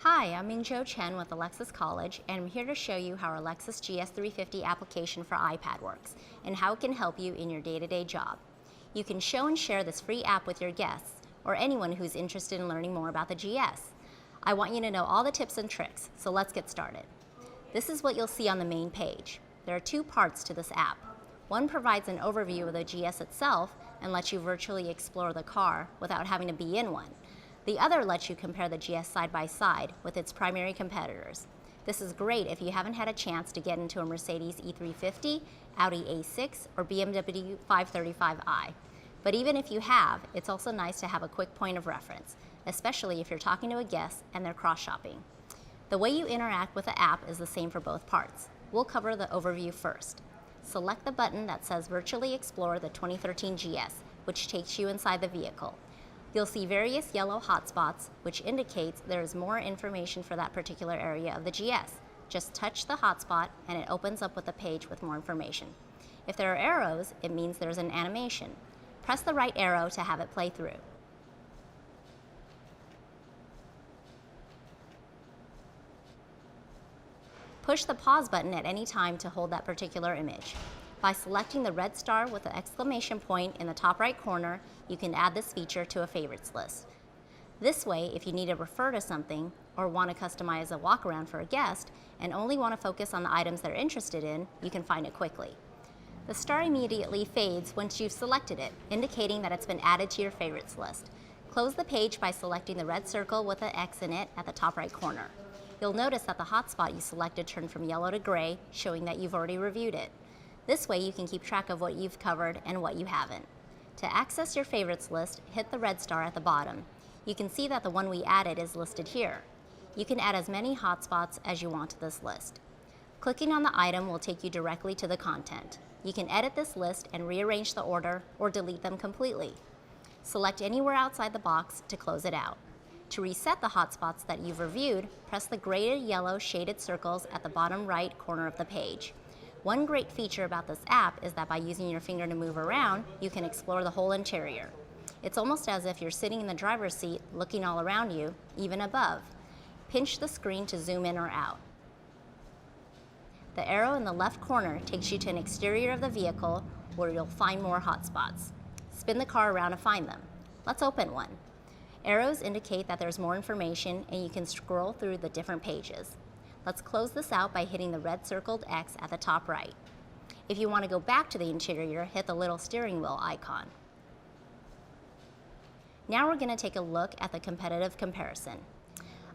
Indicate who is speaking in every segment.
Speaker 1: Hi, I'm Mingzhou Chen with the Lexus College, and I'm here to show you how our Lexus GS 350 application for iPad works and how it can help you in your day-to-day job. You can show and share this free app with your guests or anyone who's interested in learning more about the GS. I want you to know all the tips and tricks, so let's get started. This is what you'll see on the main page. There are two parts to this app. One provides an overview of the GS itself and lets you virtually explore the car without having to be in one. The other lets you compare the GS side by side with its primary competitors. This is great if you haven't had a chance to get into a Mercedes E350, Audi A6, or BMW 535i. But even if you have, it's also nice to have a quick point of reference, especially if you're talking to a guest and they're cross-shopping. The way you interact with the app is the same for both parts. We'll cover the overview first. Select the button that says Virtually Explore the 2013 GS, which takes you inside the vehicle. You'll see various yellow hotspots, which indicates there is more information for that particular area of the GS. Just touch the hotspot and it opens up with a page with more information. If there are arrows, it means there's an animation. Press the right arrow to have it play through. Push the pause button at any time to hold that particular image. By selecting the red star with the exclamation point in the top right corner, you can add this feature to a favorites list. This way, if you need to refer to something or want to customize a walk-around for a guest and only want to focus on the items they're interested in, you can find it quickly. The star immediately fades once you've selected it, indicating that it's been added to your favorites list. Close the page by selecting the red circle with an X in it at the top right corner. You'll notice that the hotspot you selected turned from yellow to gray, showing that you've already reviewed it. This way you can keep track of what you've covered and what you haven't. To access your favorites list, hit the red star at the bottom. You can see that the one we added is listed here. You can add as many hotspots as you want to this list. Clicking on the item will take you directly to the content. You can edit this list and rearrange the order or delete them completely. Select anywhere outside the box to close it out. To reset the hotspots that you've reviewed, press the graded yellow shaded circles at the bottom right corner of the page. One great feature about this app is that by using your finger to move around, you can explore the whole interior. It's almost as if you're sitting in the driver's seat looking all around you, even above. Pinch the screen to zoom in or out. The arrow in the left corner takes you to an exterior of the vehicle where you'll find more hotspots. Spin the car around to find them. Let's open one. Arrows indicate that there's more information and you can scroll through the different pages. Let's close this out by hitting the red circled X at the top right. If you want to go back to the interior, hit the little steering wheel icon. Now we're going to take a look at the competitive comparison.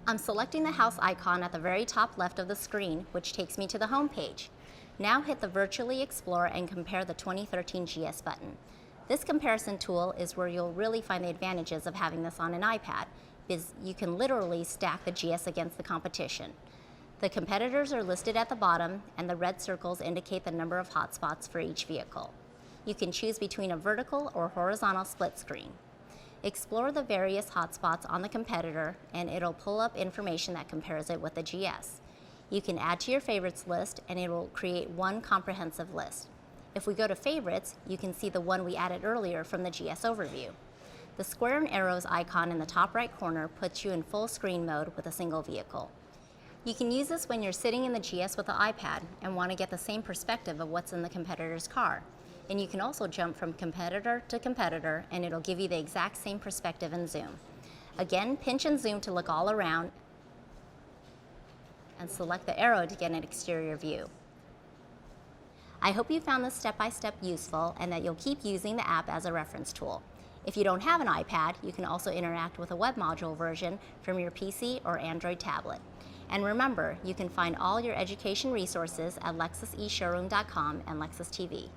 Speaker 1: I'm selecting the house icon at the very top left of the screen, which takes me to the home page. Now hit the Virtually Explore and Compare the 2013 GS button. This comparison tool is where you'll really find the advantages of having this on an iPad, because you can literally stack the GS against the competition. The competitors are listed at the bottom, and the red circles indicate the number of hotspots for each vehicle. You can choose between a vertical or horizontal split screen. Explore the various hotspots on the competitor, and it'll pull up information that compares it with the GS. You can add to your favorites list, and it will create one comprehensive list. If we go to favorites, you can see the one we added earlier from the GS overview. The square and arrows icon in the top right corner puts you in full screen mode with a single vehicle. You can use this when you're sitting in the GS with the iPad and want to get the same perspective of what's in the competitor's car. And you can also jump from competitor to competitor and it'll give you the exact same perspective and zoom. Again, pinch and zoom to look all around and select the arrow to get an exterior view. I hope you found this step-by-step useful and that you'll keep using the app as a reference tool. If you don't have an iPad, you can also interact with a web module version from your PC or Android tablet. And remember, you can find all your education resources at lexuseshowroom.com and Lexus TV.